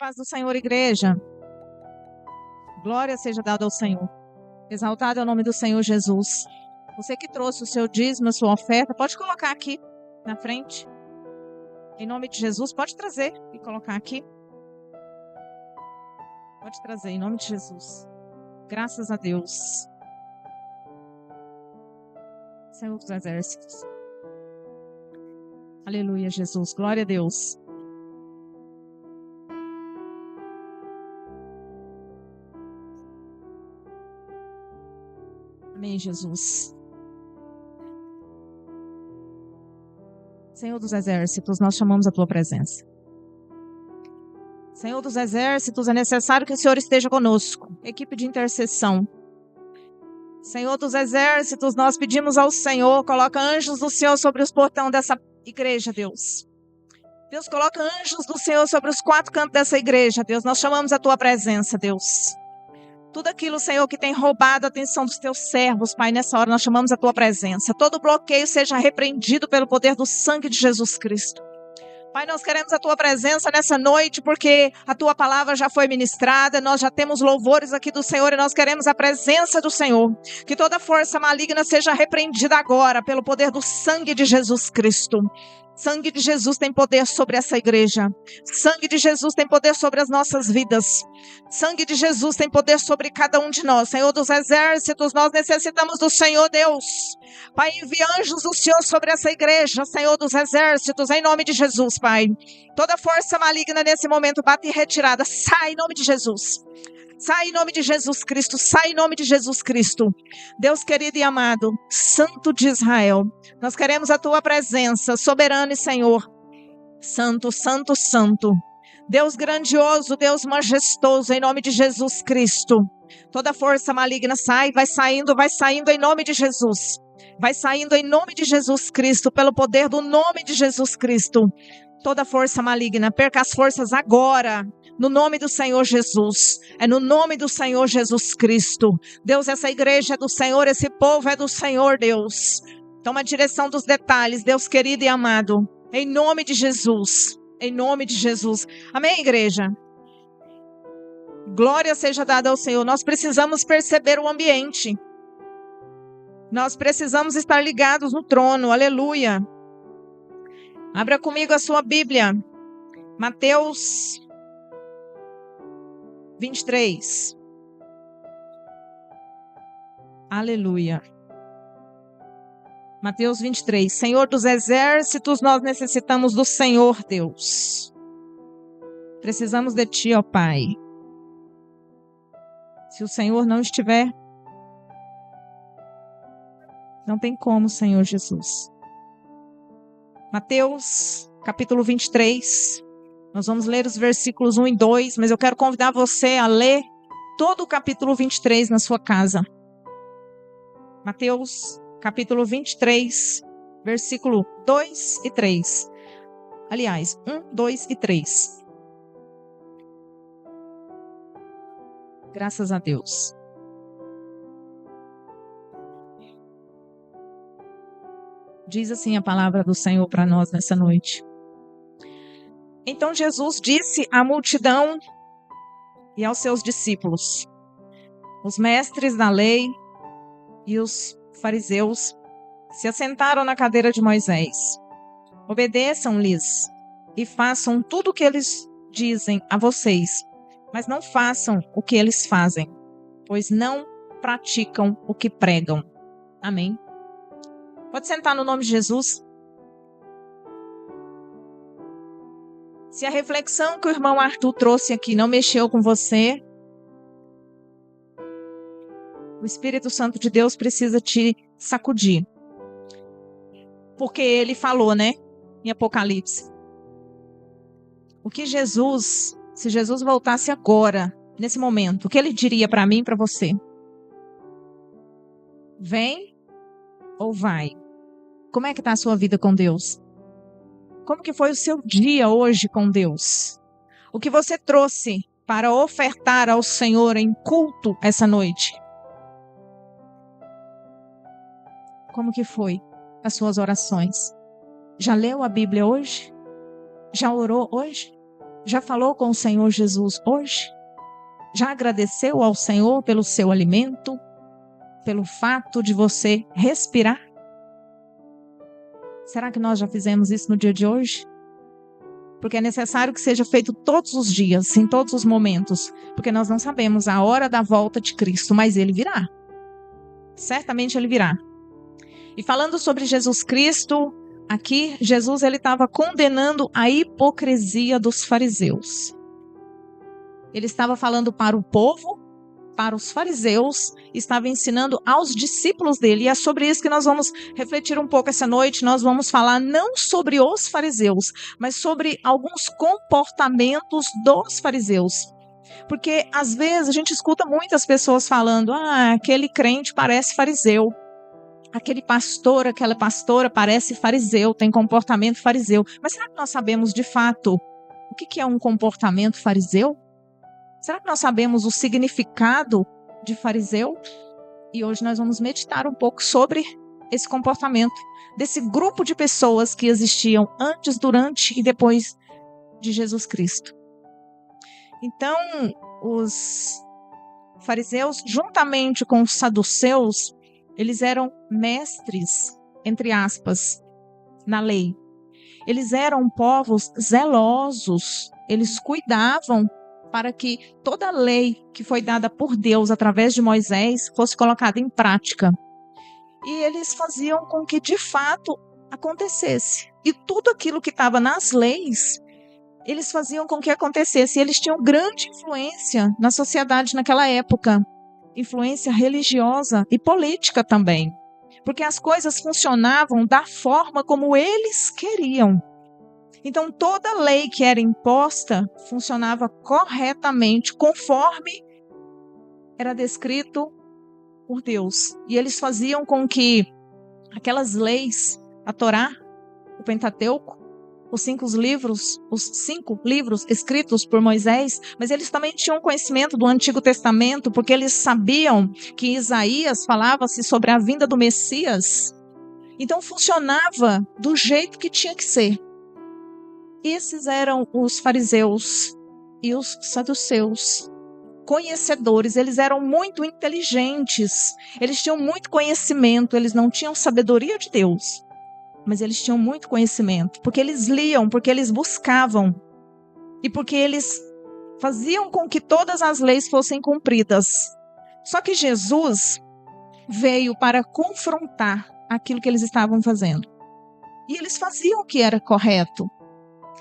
paz do Senhor, igreja. Glória seja dada ao Senhor. Exaltado é o nome do Senhor Jesus. Você que trouxe o seu dízimo, a sua oferta, pode colocar aqui na frente. Em nome de Jesus, pode trazer e colocar aqui. Pode trazer, em nome de Jesus. Graças a Deus. Senhor dos Exércitos. Aleluia, Jesus. Glória a Deus. Amém, Jesus. Senhor dos Exércitos, nós chamamos a Tua presença. Senhor dos Exércitos, é necessário que o Senhor esteja conosco. Equipe de intercessão. Senhor dos Exércitos, nós pedimos ao Senhor, coloca anjos do Senhor sobre os portões dessa igreja, Deus. Deus, coloca anjos do Senhor sobre os quatro cantos dessa igreja, Deus. Nós chamamos a Tua presença, Deus. Tudo aquilo, Senhor, que tem roubado a atenção dos Teus servos, Pai, nessa hora nós chamamos a Tua presença. Todo bloqueio seja repreendido pelo poder do sangue de Jesus Cristo. Pai, nós queremos a Tua presença nessa noite, porque a Tua palavra já foi ministrada, nós já temos louvores aqui do Senhor e nós queremos a presença do Senhor. Que toda força maligna seja repreendida agora pelo poder do sangue de Jesus Cristo. Sangue de Jesus tem poder sobre essa igreja. Sangue de Jesus tem poder sobre as nossas vidas. Sangue de Jesus tem poder sobre cada um de nós. Senhor dos Exércitos, nós necessitamos do Senhor, Deus. Pai, envia anjos do Senhor sobre essa igreja, Senhor dos Exércitos, em nome de Jesus, Pai. Toda força maligna nesse momento bate em retirada. Sai em nome de Jesus. Sai em nome de Jesus Cristo, sai em nome de Jesus Cristo. Deus querido e amado, Santo de Israel, nós queremos a Tua presença, soberano e Senhor. Santo, Santo, Santo. Deus grandioso, Deus majestoso, em nome de Jesus Cristo. Toda força maligna sai, vai saindo em nome de Jesus. Vai saindo em nome de Jesus Cristo, pelo poder do nome de Jesus Cristo. Toda força maligna, perca as forças agora. No nome do Senhor Jesus, é no nome do Senhor Jesus Cristo. Deus, essa igreja é do Senhor, esse povo é do Senhor, Deus. Toma a direção dos detalhes, Deus querido e amado. Em nome de Jesus, em nome de Jesus. Amém, igreja? Glória seja dada ao Senhor. Nós precisamos perceber o ambiente. Nós precisamos estar ligados no trono, aleluia. Abra comigo a sua Bíblia. Mateus 23. Aleluia. Mateus 23. Senhor dos Exércitos, nós necessitamos do Senhor, Deus. Precisamos de Ti, ó Pai. Se o Senhor não estiver, não tem como, Senhor Jesus. Mateus, capítulo 23. Nós vamos ler os versículos 1 e 2, mas eu quero convidar você a ler todo o capítulo 23 na sua casa. Mateus, capítulo 23, versículo 2 e 3. Aliás, 1, 2 e 3. Graças a Deus. Diz assim a palavra do Senhor para nós nessa noite. Então Jesus disse à multidão e aos seus discípulos: os mestres da lei e os fariseus se assentaram na cadeira de Moisés. Obedeçam-lhes e façam tudo o que eles dizem a vocês, mas não façam o que eles fazem, pois não praticam o que pregam. Amém? Pode sentar no nome de Jesus. Se a reflexão que o irmão Arthur trouxe aqui não mexeu com você, o Espírito Santo de Deus precisa te sacudir. Porque ele falou, né, em Apocalipse. O que Jesus, se Jesus voltasse agora, nesse momento, o que ele diria para mim e para você? Vem ou vai? Como é que está a sua vida com Deus? Como que foi o seu dia hoje com Deus? O que você trouxe para ofertar ao Senhor em culto essa noite? Como que foi as suas orações? Já leu a Bíblia hoje? Já orou hoje? Já falou com o Senhor Jesus hoje? Já agradeceu ao Senhor pelo seu alimento? Pelo fato de você respirar? Será que nós já fizemos isso no dia de hoje? Porque é necessário que seja feito todos os dias, em todos os momentos. Porque nós não sabemos a hora da volta de Cristo, mas Ele virá. Certamente Ele virá. E falando sobre Jesus Cristo, aqui Jesus estava condenando a hipocrisia dos fariseus. Ele estava falando para o povo, para os fariseus, estava ensinando aos discípulos dele. E é sobre isso que nós vamos refletir um pouco essa noite. Nós vamos falar não sobre os fariseus, mas sobre alguns comportamentos dos fariseus. Porque às vezes a gente escuta muitas pessoas falando: aquele crente parece fariseu. Aquele pastor, aquela pastora parece fariseu, tem comportamento fariseu. Mas será que nós sabemos de fato o que é um comportamento fariseu? Será que nós sabemos o significado de fariseu? E hoje nós vamos meditar um pouco sobre esse comportamento desse grupo de pessoas que existiam antes, durante e depois de Jesus Cristo. Então, os fariseus, juntamente com os saduceus, eles eram mestres, entre aspas, na lei. Eles eram povos zelosos, eles cuidavam para que toda a lei que foi dada por Deus através de Moisés fosse colocada em prática. E eles faziam com que de fato acontecesse. E tudo aquilo que estava nas leis, eles faziam com que acontecesse. E eles tinham grande influência na sociedade naquela época. Influência religiosa e política também. Porque as coisas funcionavam da forma como eles queriam. Então, toda lei que era imposta funcionava corretamente, conforme era descrito por Deus. E eles faziam com que aquelas leis, a Torá, o Pentateuco, os cinco livros escritos por Moisés, mas eles também tinham conhecimento do Antigo Testamento, porque eles sabiam que Isaías falava-se sobre a vinda do Messias. Então, funcionava do jeito que tinha que ser. Esses eram os fariseus e os saduceus, conhecedores. Eles eram muito inteligentes, eles tinham muito conhecimento, eles não tinham sabedoria de Deus, mas eles tinham muito conhecimento, porque eles liam, porque eles buscavam, e porque eles faziam com que todas as leis fossem cumpridas. Só que Jesus veio para confrontar aquilo que eles estavam fazendo. E eles faziam o que era correto.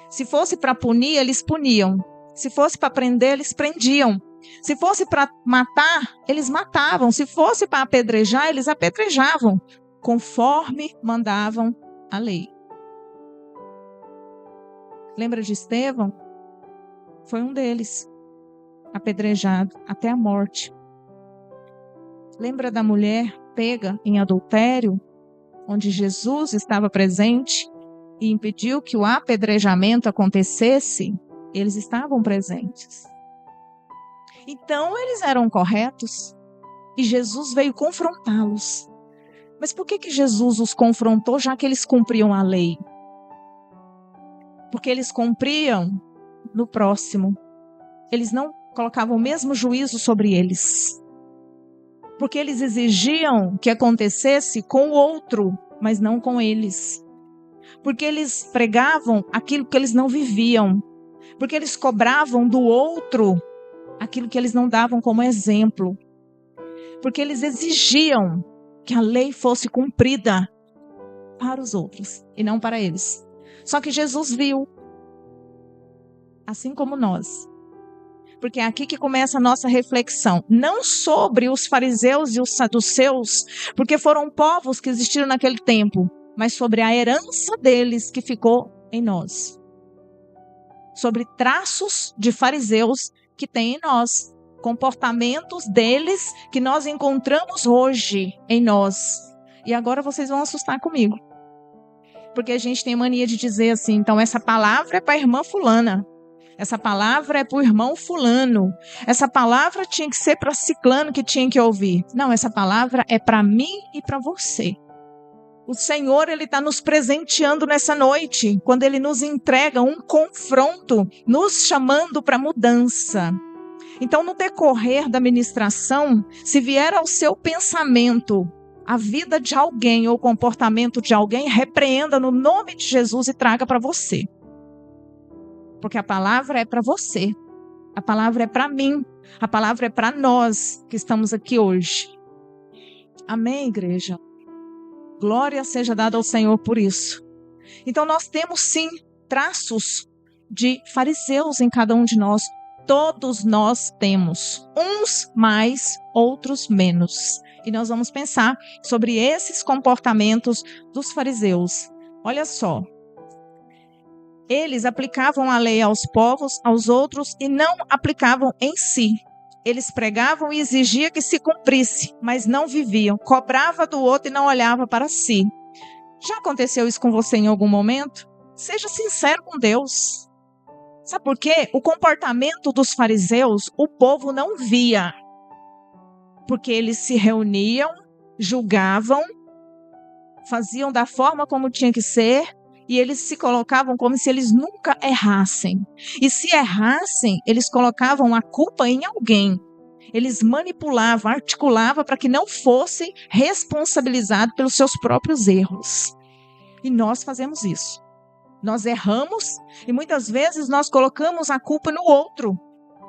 Se fosse para punir, eles puniam. Se fosse para prender, eles prendiam. Se fosse para matar, eles matavam. Se fosse para apedrejar, eles apedrejavam, conforme mandavam a lei. Lembra de Estevão? Foi um deles, apedrejado até a morte. Lembra da mulher pega em adultério, onde Jesus estava presente e impediu que o apedrejamento acontecesse? Eles estavam presentes. Então, eles eram corretos e Jesus veio confrontá-los. Mas por que Jesus os confrontou, já que eles cumpriam a lei? Porque eles cumpriam no próximo. Eles não colocavam o mesmo juízo sobre eles. Porque eles exigiam que acontecesse com o outro, mas não com eles. Porque eles pregavam aquilo que eles não viviam. Porque eles cobravam do outro aquilo que eles não davam como exemplo. Porque eles exigiam que a lei fosse cumprida para os outros e não para eles. Só que Jesus viu, assim como nós. Porque é aqui que começa a nossa reflexão. Não sobre os fariseus e os saduceus, porque foram povos que existiram naquele tempo, mas sobre a herança deles que ficou em nós. Sobre traços de fariseus que tem em nós. Comportamentos deles que nós encontramos hoje em nós. E agora vocês vão assustar comigo. Porque a gente tem mania de dizer assim, então essa palavra é para a irmã fulana. Essa palavra é para o irmão fulano. Essa palavra tinha que ser para ciclano que tinha que ouvir. Não, essa palavra é para mim e para você. O Senhor, Ele está nos presenteando nessa noite, quando Ele nos entrega um confronto, nos chamando para mudança. Então, no decorrer da ministração, se vier ao seu pensamento a vida de alguém ou o comportamento de alguém, repreenda no nome de Jesus e traga para você. Porque a palavra é para você, a palavra é para mim, a palavra é para nós que estamos aqui hoje. Amém, igreja? Glória seja dada ao Senhor por isso. Então nós temos sim traços de fariseus em cada um de nós. Todos nós temos, uns mais, outros menos. E nós vamos pensar sobre esses comportamentos dos fariseus. Olha só. Eles aplicavam a lei aos povos, aos outros, e não aplicavam em si. Eles pregavam e exigiam que se cumprisse, mas não viviam. Cobrava do outro e não olhava para si. Já aconteceu isso com você em algum momento? Seja sincero com Deus. Sabe por quê? O comportamento dos fariseus, o povo não via. Porque eles se reuniam, julgavam, faziam da forma como tinha que ser, e eles se colocavam como se eles nunca errassem. E se errassem, eles colocavam a culpa em alguém. Eles manipulavam, articulavam para que não fossem responsabilizados pelos seus próprios erros. E nós fazemos isso. Nós erramos e muitas vezes nós colocamos a culpa no outro.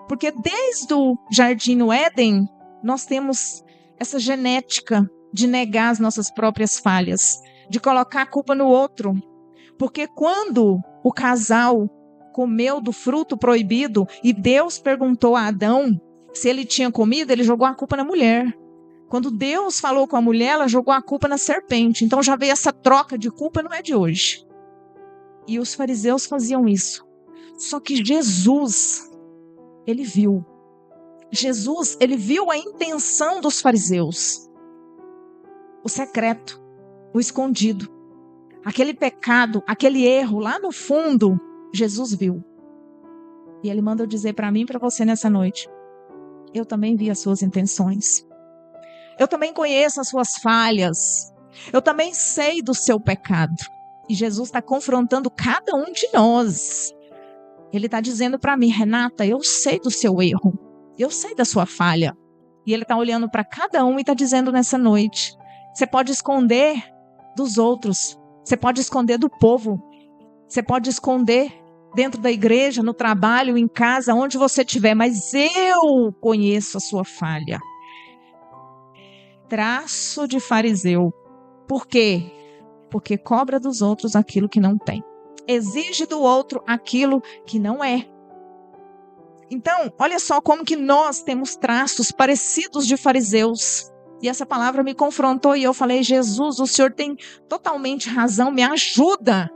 Porque desde o Jardim no Éden, nós temos essa genética de negar as nossas próprias falhas, de colocar a culpa no outro. Porque quando o casal comeu do fruto proibido e Deus perguntou a Adão se ele tinha comido, ele jogou a culpa na mulher. Quando Deus falou com a mulher, ela jogou a culpa na serpente. Então já veio essa troca de culpa, não é de hoje. E os fariseus faziam isso. Só que Jesus, ele viu. Jesus, ele viu a intenção dos fariseus. O secreto, o escondido. Aquele pecado, aquele erro lá no fundo, Jesus viu. E ele manda eu dizer para mim e para você nessa noite. Eu também vi as suas intenções. Eu também conheço as suas falhas. Eu também sei do seu pecado. E Jesus está confrontando cada um de nós. Ele está dizendo para mim, Renata, eu sei do seu erro. Eu sei da sua falha. E ele está olhando para cada um e está dizendo nessa noite. Você pode esconder dos outros. Você pode esconder do povo. Você pode esconder dentro da igreja, no trabalho, em casa, onde você estiver. Mas eu conheço a sua falha. Traço de fariseu. Por quê? Porque cobra dos outros aquilo que não tem. Exige do outro aquilo que não é. Então, olha só como que nós temos traços parecidos de fariseus. E essa palavra me confrontou e eu falei, Jesus, o Senhor tem totalmente razão, me ajuda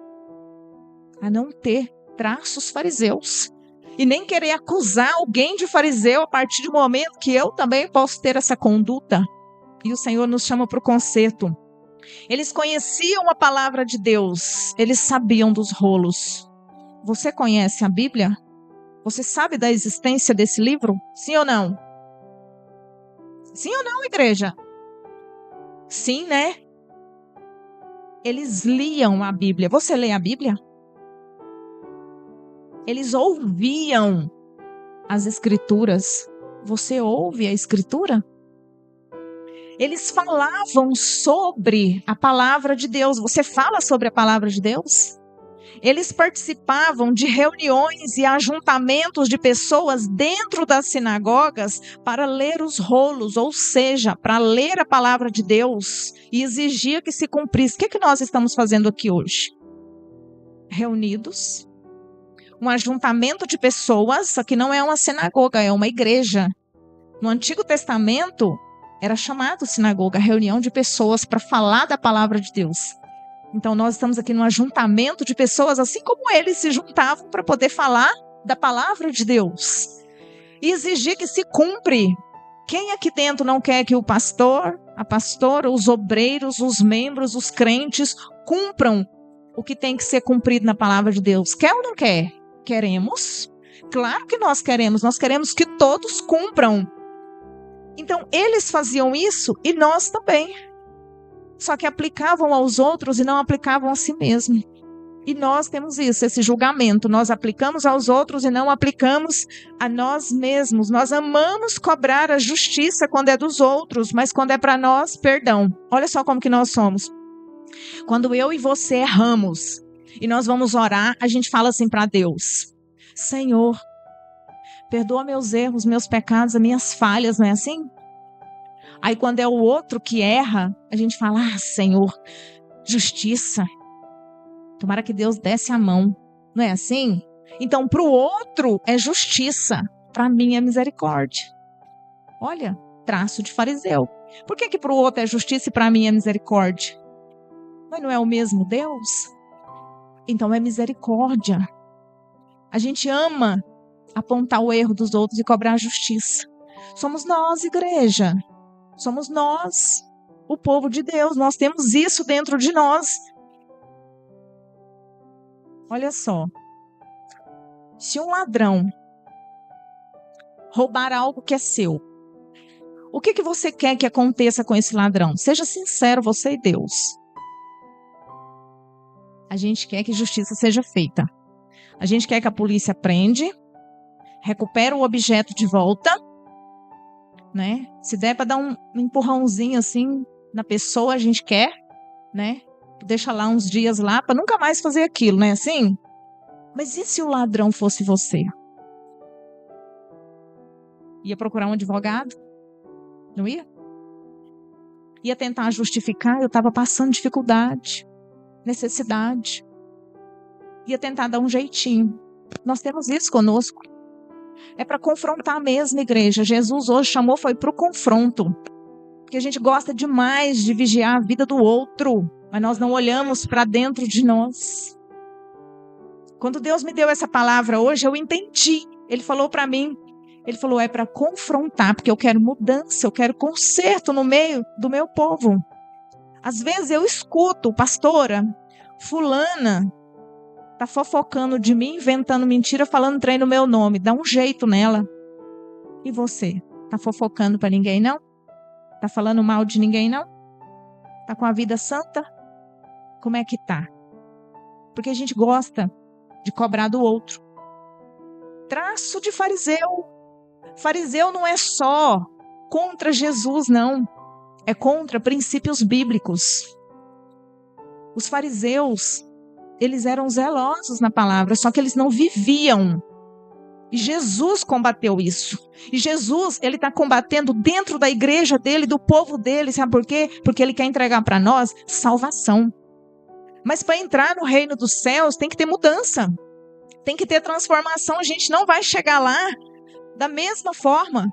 a não ter traços fariseus. E nem querer acusar alguém de fariseu a partir do momento que eu também posso ter essa conduta. E o Senhor nos chama para o conserto. Eles conheciam a palavra de Deus, eles sabiam dos rolos. Você conhece a Bíblia? Você sabe da existência desse livro? Sim ou não? Sim ou não, igreja? Sim, né? Eles liam a Bíblia. Você lê a Bíblia? Eles ouviam as Escrituras. Você ouve a Escritura? Eles falavam sobre a palavra de Deus. Você fala sobre a palavra de Deus? Eles participavam de reuniões e ajuntamentos de pessoas dentro das sinagogas para ler os rolos, ou seja, para ler a palavra de Deus e exigir que se cumprisse. O que nós estamos fazendo aqui hoje? Reunidos, um ajuntamento de pessoas, aqui não é uma sinagoga, é uma igreja. No Antigo Testamento, era chamado sinagoga, reunião de pessoas para falar da palavra de Deus. Então nós estamos aqui num ajuntamento de pessoas, assim como eles se juntavam para poder falar da palavra de Deus. E exigir que se cumpre. Quem aqui dentro não quer que o pastor, a pastora, os obreiros, os membros, os crentes cumpram o que tem que ser cumprido na palavra de Deus? Quer ou não quer? Queremos. Claro que nós queremos que todos cumpram. Então, eles faziam isso e nós também. só que aplicavam aos outros e não aplicavam a si mesmo. E nós temos isso, esse julgamento. Nós aplicamos aos outros e não aplicamos a nós mesmos. Nós amamos cobrar a justiça quando é dos outros, mas quando é para nós, perdão. Olha só como que nós somos. Quando eu e você erramos e nós vamos orar, a gente fala assim para Deus: Senhor, perdoa meus erros, meus pecados, as minhas falhas, não é assim? Aí quando é o outro que erra, a gente fala: Senhor, justiça. Tomara que Deus desse a mão. Não é assim? Então, para o outro é justiça. Para mim é misericórdia. Olha, traço de fariseu. Por que para o outro é justiça e para mim é misericórdia? Mas não é o mesmo Deus? Então é misericórdia. A gente ama apontar o erro dos outros e cobrar a justiça. Somos nós, igreja. Somos nós, o povo de Deus. Nós temos isso dentro de nós. Olha só, se um ladrão roubar algo que é seu, o que você quer que aconteça com esse ladrão? Seja sincero, você e Deus. A gente quer que justiça seja feita. A gente quer que a polícia prende, recupere o objeto de volta, né? Se der para dar um empurrãozinho assim na pessoa, a gente quer, né? Deixa lá uns dias lá para nunca mais fazer aquilo, né? Assim? Mas e se o ladrão fosse você? Ia procurar um advogado? Não ia? Ia tentar justificar, eu estava passando dificuldade, necessidade. Ia tentar dar um jeitinho. Nós temos isso conosco. É para confrontar mesmo, igreja. Jesus hoje chamou, foi para o confronto. Porque a gente gosta demais de vigiar a vida do outro. Mas nós não olhamos para dentro de nós. Quando Deus me deu essa palavra hoje, eu entendi. Ele falou para mim, ele falou, é para confrontar, porque eu quero mudança, eu quero conserto no meio do meu povo. Às vezes eu escuto, pastora, fulana tá fofocando de mim, inventando mentira, falando trem no meu nome. Dá um jeito nela. E você? Tá fofocando para ninguém, não? Tá falando mal de ninguém, não? Tá com a vida santa? Como é que tá? Porque a gente gosta de cobrar do outro. Traço de fariseu. Fariseu não é só contra Jesus, não. É contra princípios bíblicos. Os fariseus, eles eram zelosos na palavra, só que eles não viviam. E Jesus combateu isso. E Jesus, ele está combatendo dentro da igreja dele, do povo dele. Sabe por quê? Porque ele quer entregar para nós salvação. Mas para entrar no reino dos céus tem que ter mudança. Tem que ter transformação. A gente não vai chegar lá da mesma forma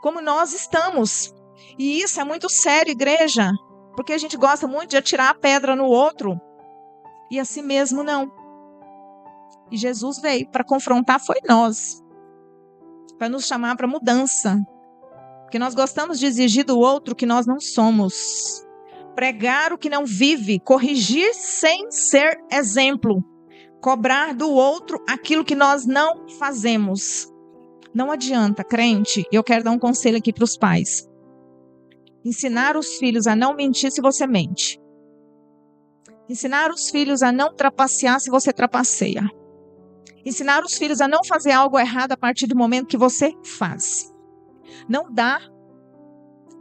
como nós estamos. E isso é muito sério, igreja. Porque a gente gosta muito de atirar a pedra no outro. E assim mesmo não. E Jesus veio para confrontar, foi nós. Para nos chamar para mudança. Porque nós gostamos de exigir do outro o que nós não somos. Pregar o que não vive. Corrigir sem ser exemplo. Cobrar do outro aquilo que nós não fazemos. Não adianta, crente. Eu quero dar um conselho aqui para os pais. Ensinar os filhos a não mentir se você mente. Ensinar os filhos a não trapacear se você trapaceia. Ensinar os filhos a não fazer algo errado a partir do momento que você faz. Não dá.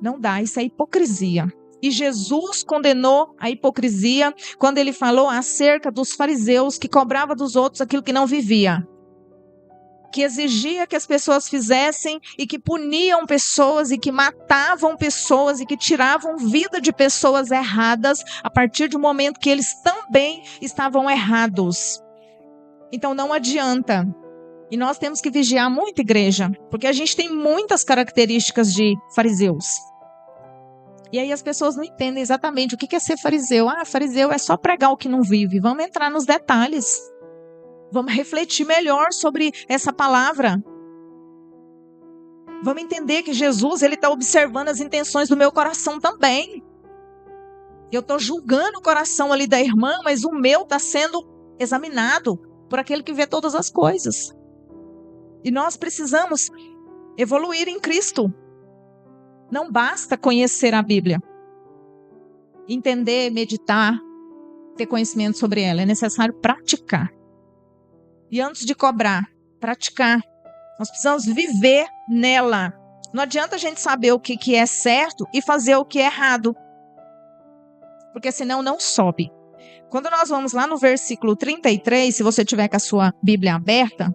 Não dá. Isso é hipocrisia. E Jesus condenou a hipocrisia quando ele falou acerca dos fariseus que cobravam dos outros aquilo que não vivia. Que exigia que as pessoas fizessem e que puniam pessoas e que matavam pessoas e que tiravam vida de pessoas erradas a partir do momento que eles também estavam errados. Então não adianta. E nós temos que vigiar muito, igreja, porque a gente tem muitas características de fariseus. E aí as pessoas não entendem exatamente o que é ser fariseu. Ah, fariseu é só pregar o que não vive. Vamos entrar nos detalhes. Vamos refletir melhor sobre essa palavra. Vamos entender que Jesus, ele está observando as intenções do meu coração também. Eu estou julgando o coração ali da irmã, mas o meu está sendo examinado por aquele que vê todas as coisas. E nós precisamos evoluir em Cristo. Não basta conhecer a Bíblia. entender, meditar, ter conhecimento sobre ela. É necessário praticar. E antes de cobrar, praticar. Nós precisamos viver nela. Não adianta a gente saber o que é certo e fazer o que é errado. Porque senão não sobe. Quando nós vamos lá no versículo 33, se você tiver com a sua Bíblia aberta,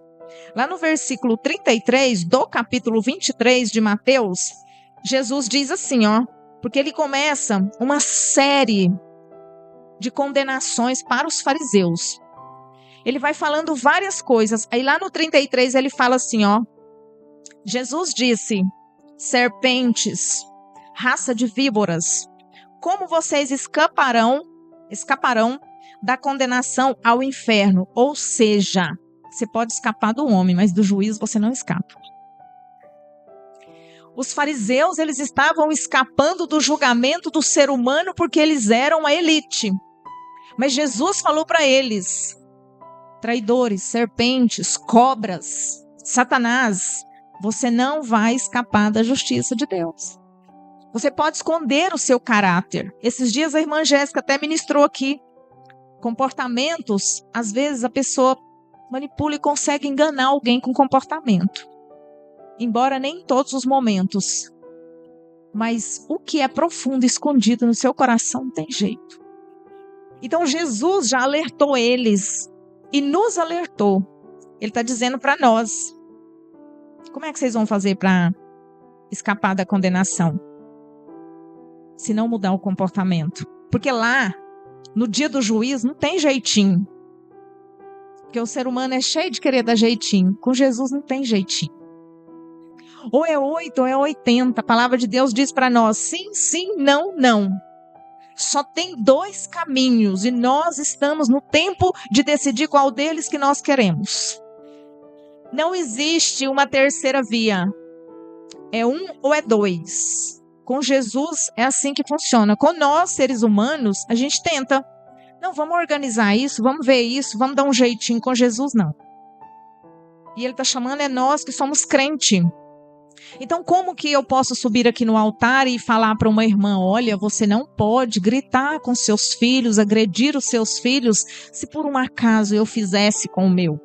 lá no versículo 33 do capítulo 23 de Mateus, Jesus diz assim, porque ele começa uma série de condenações para os fariseus. Ele vai falando várias coisas. Aí lá no 33 ele fala assim, Jesus disse, serpentes, raça de víboras, como vocês escaparão da condenação ao inferno? Ou seja, você pode escapar do homem, mas do juízo você não escapa. Os fariseus, eles estavam escapando do julgamento do ser humano porque eles eram a elite. Mas Jesus falou para eles, traidores, serpentes, cobras, Satanás, você não vai escapar da justiça de Deus. Você pode esconder o seu caráter. Esses dias a irmã Jéssica até ministrou aqui. Comportamentos, às vezes a pessoa manipula e consegue enganar alguém com comportamento. Embora nem em todos os momentos. Mas o que é profundo, escondido no seu coração, não tem jeito. Então Jesus já alertou eles e nos alertou. Ele está dizendo para nós. Como é que vocês vão fazer para escapar da condenação? Se não mudar o comportamento. Porque lá, no dia do juízo, não tem jeitinho. Porque o ser humano é cheio de querer dar jeitinho. Com Jesus não tem jeitinho. Ou é 8 ou é 80. A palavra de Deus diz para nós, sim, sim, não, não. Só tem 2 caminhos e nós estamos no tempo de decidir qual deles que nós queremos. Não existe uma terceira via. É 1 ou é 2. Com Jesus é assim que funciona. Com nós, seres humanos, a gente tenta. Não, vamos organizar isso, vamos ver isso, vamos dar um jeitinho. Com Jesus, não. E ele está chamando nós que somos crente. Então, como que eu posso subir aqui no altar e falar para uma irmã, olha, você não pode gritar com seus filhos, agredir os seus filhos, se por um acaso eu fizesse com o meu?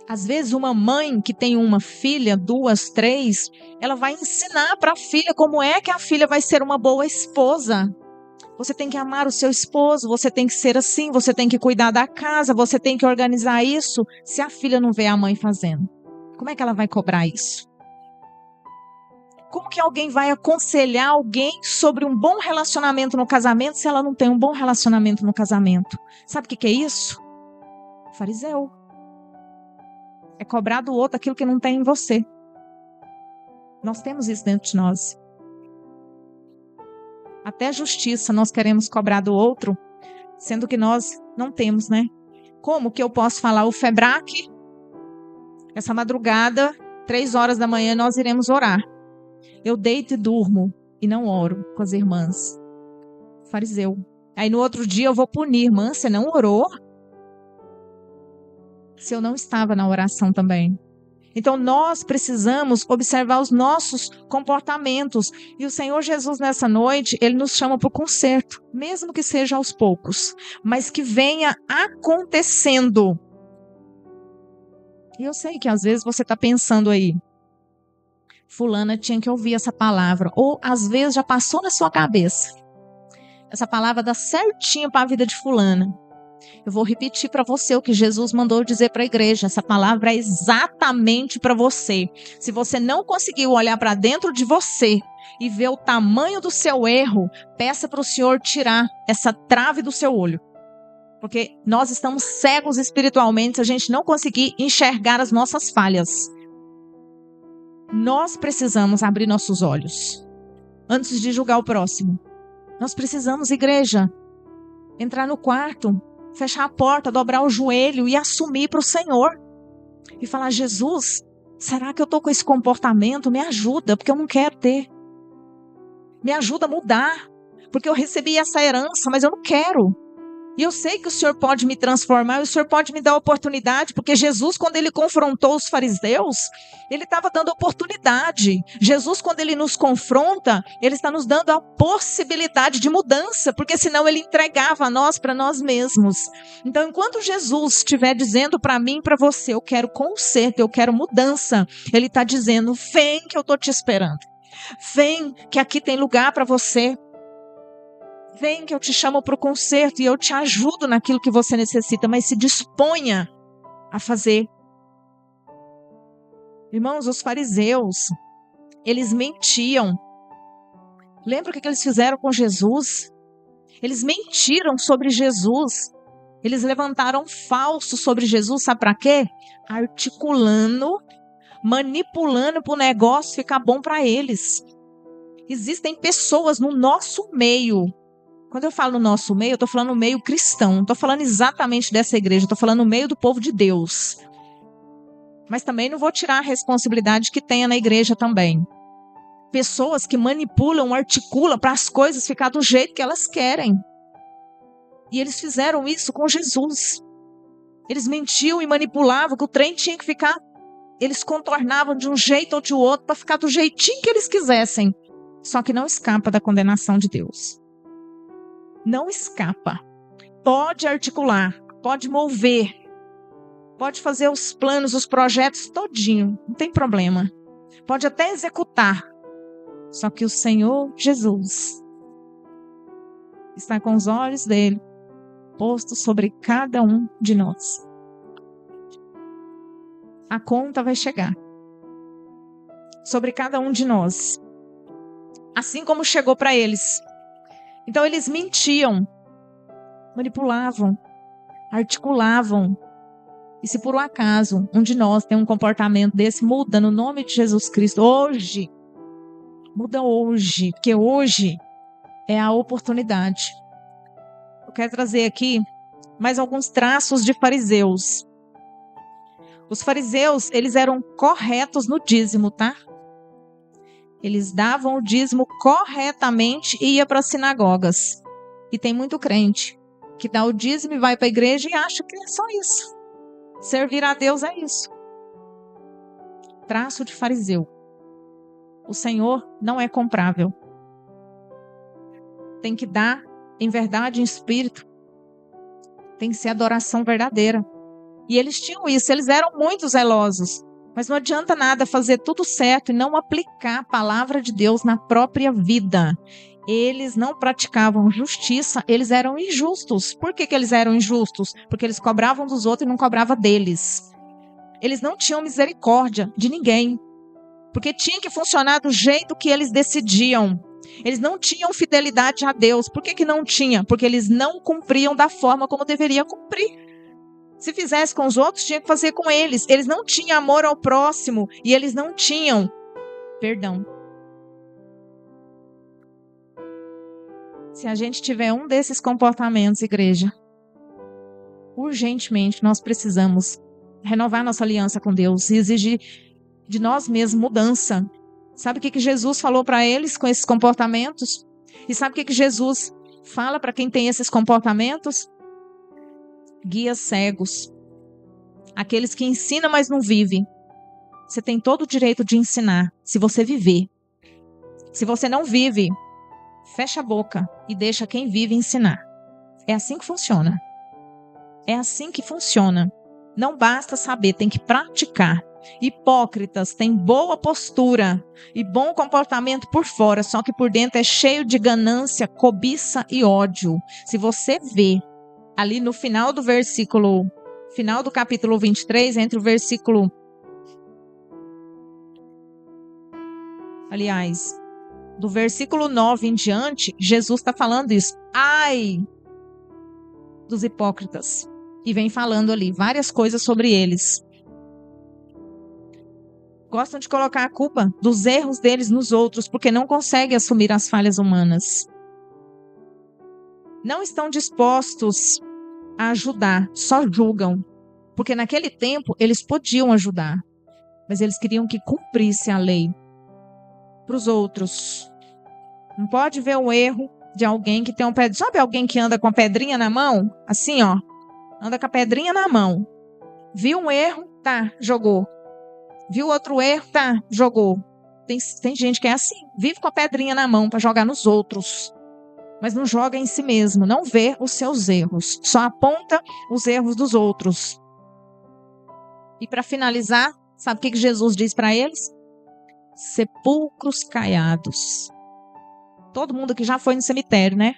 Às vezes uma mãe que tem uma filha, 2, 3, ela vai ensinar para a filha como é que a filha vai ser uma boa esposa. Você tem que amar o seu esposo, você tem que ser assim, você tem que cuidar da casa, você tem que organizar isso. Se a filha não vê a mãe fazendo, como é que ela vai cobrar isso? Como que alguém vai aconselhar alguém sobre um bom relacionamento no casamento se ela não tem um bom relacionamento no casamento? Sabe o que é isso? Fariseu. É cobrar do outro aquilo que não tem em você. Nós temos isso dentro de nós. Até justiça nós queremos cobrar do outro, sendo que nós não temos, né? Como que eu posso falar? O Febrac, essa madrugada, 3 horas da manhã, nós iremos orar. Eu deito e durmo e não oro com as irmãs. Fariseu. Aí no outro dia eu vou punir. Irmã, você não orou? Se eu não estava na oração também. Então nós precisamos observar os nossos comportamentos. E o Senhor Jesus nessa noite, Ele nos chama para o conserto. Mesmo que seja aos poucos. Mas que venha acontecendo. E eu sei que às vezes você está pensando aí. Fulana tinha que ouvir essa palavra. Ou às vezes já passou na sua cabeça. Essa palavra dá certinho para a vida de fulana. Eu vou repetir para você o que Jesus mandou dizer para a igreja. Essa palavra é exatamente para você. Se você não conseguiu olhar para dentro de você e ver o tamanho do seu erro, peça para o Senhor tirar essa trave do seu olho. Porque nós estamos cegos espiritualmente se a gente não conseguir enxergar as nossas falhas. Nós precisamos abrir nossos olhos antes de julgar o próximo. Nós precisamos, igreja, entrar no quarto, fechar a porta, dobrar o joelho e assumir para o Senhor. E falar, Jesus, será que eu estou com esse comportamento? Me ajuda, porque eu não quero ter. Me ajuda a mudar, porque eu recebi essa herança, mas eu não quero. E eu sei que o Senhor pode me transformar, e o Senhor pode me dar oportunidade, porque Jesus, quando ele confrontou os fariseus, ele estava dando oportunidade. Jesus, quando ele nos confronta, ele está nos dando a possibilidade de mudança, porque senão ele entregava a nós para nós mesmos. Então, enquanto Jesus estiver dizendo para mim e para você, eu quero conserto, eu quero mudança, ele está dizendo, vem que eu estou te esperando. Vem que aqui tem lugar para você. Vem que eu te chamo para o conserto e eu te ajudo naquilo que você necessita, mas se disponha a fazer. Irmãos, os fariseus, eles mentiam. Lembra o que eles fizeram com Jesus? Eles mentiram sobre Jesus. Eles levantaram falso sobre Jesus, sabe para quê? Articulando, manipulando para o negócio ficar bom para eles. Existem pessoas no nosso meio. Quando eu falo no nosso meio, eu estou falando no meio cristão. Não estou falando exatamente dessa igreja, estou falando no meio do povo de Deus. Mas também não vou tirar a responsabilidade que tenha na igreja também. Pessoas que manipulam, articulam para as coisas ficar do jeito que elas querem. E eles fizeram isso com Jesus. Eles mentiam e manipulavam que o trem tinha que ficar. Eles contornavam de um jeito ou de outro para ficar do jeitinho que eles quisessem. Só que não escapa da condenação de Deus. Não escapa. Pode articular, pode mover, pode fazer os planos, os projetos todinho, não tem problema. Pode até executar. Só que o Senhor Jesus está com os olhos dele postos sobre cada um de nós. A conta vai chegar sobre cada um de nós. Assim como chegou para eles. Então eles mentiam, manipulavam, articulavam. E se por um acaso um de nós tem um comportamento desse, muda no nome de Jesus Cristo. Hoje, muda hoje, porque hoje é a oportunidade. Eu quero trazer aqui mais alguns traços de fariseus. Os fariseus, eles eram corretos no dízimo, tá? Eles davam o dízimo corretamente e ia para as sinagogas. E tem muito crente que dá o dízimo e vai para a igreja e acha que é só isso. Servir a Deus é isso. Traço de fariseu. O Senhor não é comprável. Tem que dar em verdade, em espírito. Tem que ser adoração verdadeira. E eles tinham isso, eles eram muito zelosos. Mas não adianta nada fazer tudo certo e não aplicar a palavra de Deus na própria vida. Eles não praticavam justiça, eles eram injustos. Por que eles eram injustos? Porque eles cobravam dos outros e não cobravam deles. Eles não tinham misericórdia de ninguém. Porque tinha que funcionar do jeito que eles decidiam. Eles não tinham fidelidade a Deus. Por que não tinha? Porque eles não cumpriam da forma como deveria cumprir. Se fizesse com os outros, tinha que fazer com eles. Eles não tinham amor ao próximo e eles não tinham perdão. Se a gente tiver um desses comportamentos, igreja, urgentemente nós precisamos renovar nossa aliança com Deus e exigir de nós mesmos mudança. Sabe o que Jesus falou para eles com esses comportamentos? E sabe o que Jesus fala para quem tem esses comportamentos? Guias cegos. Aqueles que ensinam, mas não vivem. Você tem todo o direito de ensinar, se você viver. Se você não vive, fecha a boca e deixa quem vive ensinar. É assim que funciona. É assim que funciona. Não basta saber, tem que praticar. Hipócritas têm boa postura e bom comportamento por fora, só que por dentro é cheio de ganância, cobiça e ódio. Se você vê ali no final do versículo, final do capítulo 23, entre o versículo, aliás, do versículo 9 em diante, Jesus está falando isso. Ai dos hipócritas. E vem falando ali várias coisas sobre eles. Gostam de colocar a culpa dos erros deles nos outros, porque não conseguem assumir as falhas humanas. Não estão dispostos a ajudar, só julgam. Porque naquele tempo eles podiam ajudar, mas eles queriam que cumprisse a lei para os outros. Não pode ver o erro de alguém que tem um pé. Sabe alguém que anda com a pedrinha na mão? Assim, ó. Anda com a pedrinha na mão. Viu um erro? Tá, jogou. Viu outro erro? Tá, jogou. Tem gente que é assim. Vive com a pedrinha na mão para jogar nos outros. Mas não joga em si mesmo. Não vê os seus erros. Só aponta os erros dos outros. E para finalizar, sabe o que Jesus diz para eles? Sepulcros caiados. Todo mundo que já foi no cemitério, né?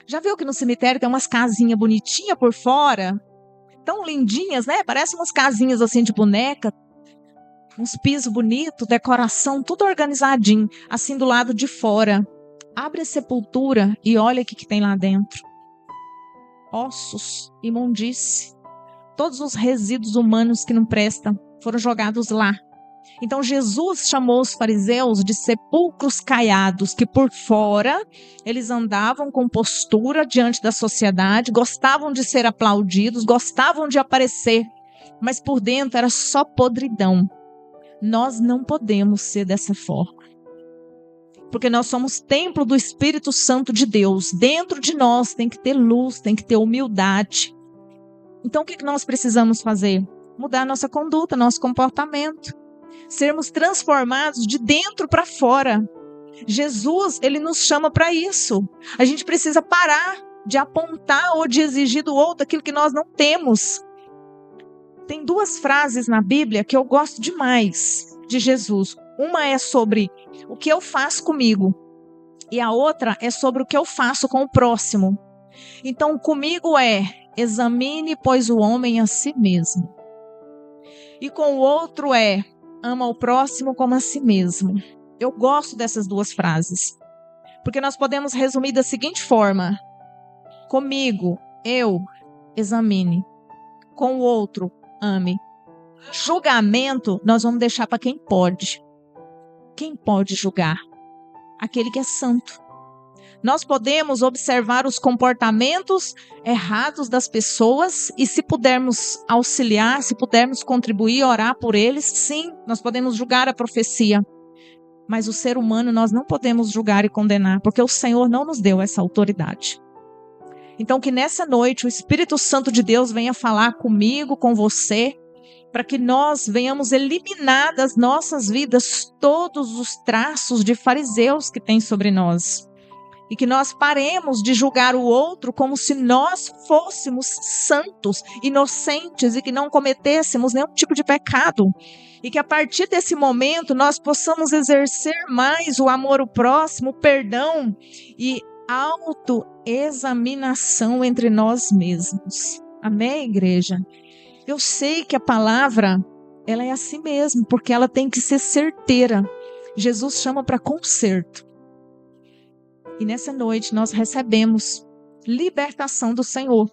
Já viu que no cemitério tem umas casinhas bonitinhas por fora? Tão lindinhas, né? Parecem umas casinhas assim de boneca. Uns pisos bonitos, decoração, tudo organizadinho. Assim do lado de fora. Abre a sepultura e olha o que tem lá dentro. Ossos, imundície. Todos os resíduos humanos que não prestam foram jogados lá. Então Jesus chamou os fariseus de sepulcros caiados, que por fora eles andavam com postura diante da sociedade, gostavam de ser aplaudidos, gostavam de aparecer, mas por dentro era só podridão. Nós não podemos ser dessa forma, porque nós somos templo do Espírito Santo de Deus. Dentro de nós tem que ter luz, tem que ter humildade. Então o que nós precisamos fazer? Mudar nossa conduta, nosso comportamento. Sermos transformados de dentro para fora. Jesus, ele nos chama para isso. A gente precisa parar de apontar ou de exigir do outro aquilo que nós não temos. Tem duas frases na Bíblia que eu gosto demais de Jesus. Uma é sobre o que eu faço comigo e a outra é sobre o que eu faço com o próximo. Então, comigo é: examine, pois, o homem a si mesmo. E com o outro é: ama o próximo como a si mesmo. Eu gosto dessas duas frases, porque nós podemos resumir da seguinte forma: comigo, eu, examine. Com o outro, ame. Julgamento, nós vamos deixar para quem pode. Quem pode julgar? Aquele que é santo. Nós podemos observar os comportamentos errados das pessoas e, se pudermos auxiliar, se pudermos contribuir, orar por eles, sim, nós podemos julgar a profecia. Mas o ser humano nós não podemos julgar e condenar, porque o Senhor não nos deu essa autoridade. Então, que nessa noite o Espírito Santo de Deus venha falar comigo, com você, para que nós venhamos eliminar das nossas vidas todos os traços de fariseus que tem sobre nós. E que nós paremos de julgar o outro como se nós fôssemos santos, inocentes e que não cometêssemos nenhum tipo de pecado. E que a partir desse momento nós possamos exercer mais o amor ao próximo, o perdão e autoexaminação entre nós mesmos. Amém, igreja? Eu sei que a palavra, ela é assim mesmo, porque ela tem que ser certeira. Jesus chama para conserto. E nessa noite nós recebemos libertação do Senhor.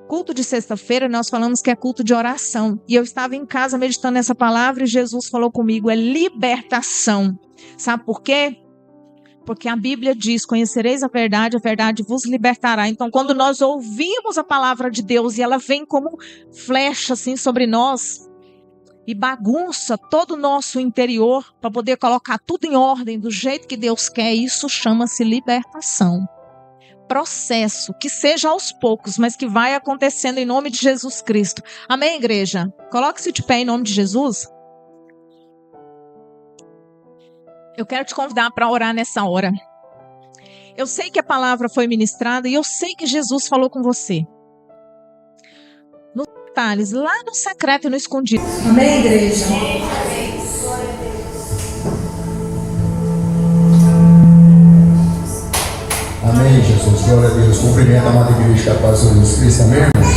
Culto de sexta-feira nós falamos que é culto de oração. E eu estava em casa meditando nessa palavra e Jesus falou comigo, é libertação. Sabe por quê? Porque a Bíblia diz, conhecereis a verdade vos libertará. Então quando nós ouvimos a palavra de Deus e ela vem como flecha assim sobre nós, e bagunça todo o nosso interior para poder colocar tudo em ordem do jeito que Deus quer, isso chama-se libertação. Processo, que seja aos poucos, mas que vai acontecendo em nome de Jesus Cristo. Amém, igreja? Coloque-se de pé em nome de Jesus. Eu quero te convidar para orar nessa hora. Eu sei que a palavra foi ministrada e eu sei que Jesus falou com você. Detalhes, lá no secreto e no escondido. Amém, igreja? Amém, Jesus. Glória a Deus. Cumprimento a amada igreja da paz de Jesus Cristo. Amém, irmãos?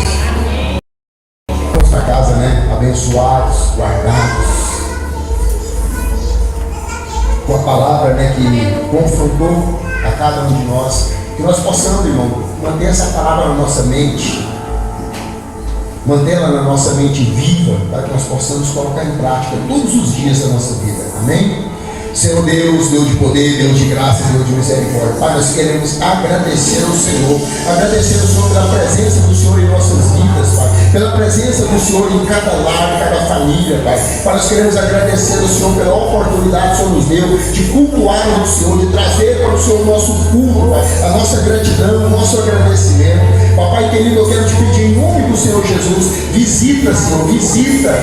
Estamos na casa, né? Abençoados, guardados. Com a palavra, né? Que confrontou a cada um de nós. Que nós possamos, irmão, manter essa palavra na nossa mente. Mantê-la na nossa mente viva, para que nós possamos colocar em prática todos os dias da nossa vida. Amém? Senhor Deus, Deus de poder, Deus de graça, Deus de misericórdia. Pai, nós queremos agradecer ao Senhor. Agradecer ao Senhor pela presença do Senhor em nossas vidas, Pai. Pela presença do Senhor em cada lar, em cada família, Pai. Pai, nós queremos agradecer ao Senhor pela oportunidade que o Senhor nos deu de cultuar o Senhor, de trazer para o Senhor o nosso culto, Pai. A nossa gratidão, o nosso agradecimento. Papai querido, eu quero te pedir em nome do Senhor Jesus, visita, Senhor, visita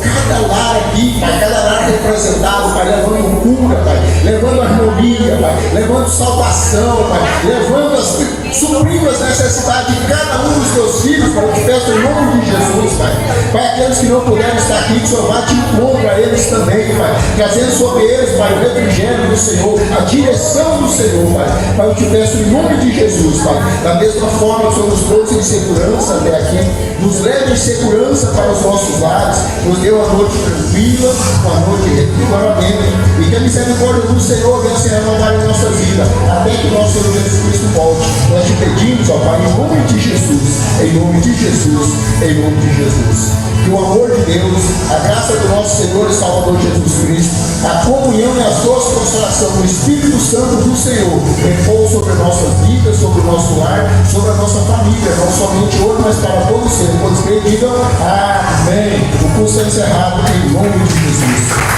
cada lar aqui, Pai, cada lar representado, Pai, levando cura, Pai, levando harmonia, Pai, levando salvação, Pai, levando suprindo as necessidades de cada um dos teus filhos, Pai. Eu te peço em nome de Jesus, Pai. Pai, aqueles que não puderam estar aqui, que o Senhor vá te encontrar a eles também, Pai, trazendo sobre eles, Pai, o refrigério do Senhor, a direção do Senhor, Pai. Pai, eu te peço em nome de Jesus, Pai, da mesma forma que o Senhor nos trouxe em segurança até aqui, nos leve em segurança para os nossos lares, nos deu uma noite tranquila, uma noite de revigoramento, e que a misericórdia do Senhor venha se renovar em nossa vida, até que o nosso Senhor Jesus Cristo volte. Nós te pedimos, ó Pai, em nome de Jesus, em nome de Jesus, em nome de Jesus. Que o amor de Deus, a graça do nosso Senhor e Salvador Jesus Cristo, a comunhão e a doce consolação do Espírito Santo do Senhor repouse sobre as nossas vidas, sobre o nosso lar, sobre a nossa família, não somente hoje, mas para todos sempre. Quando digam amém. O curso é encerrado em nome de Jesus.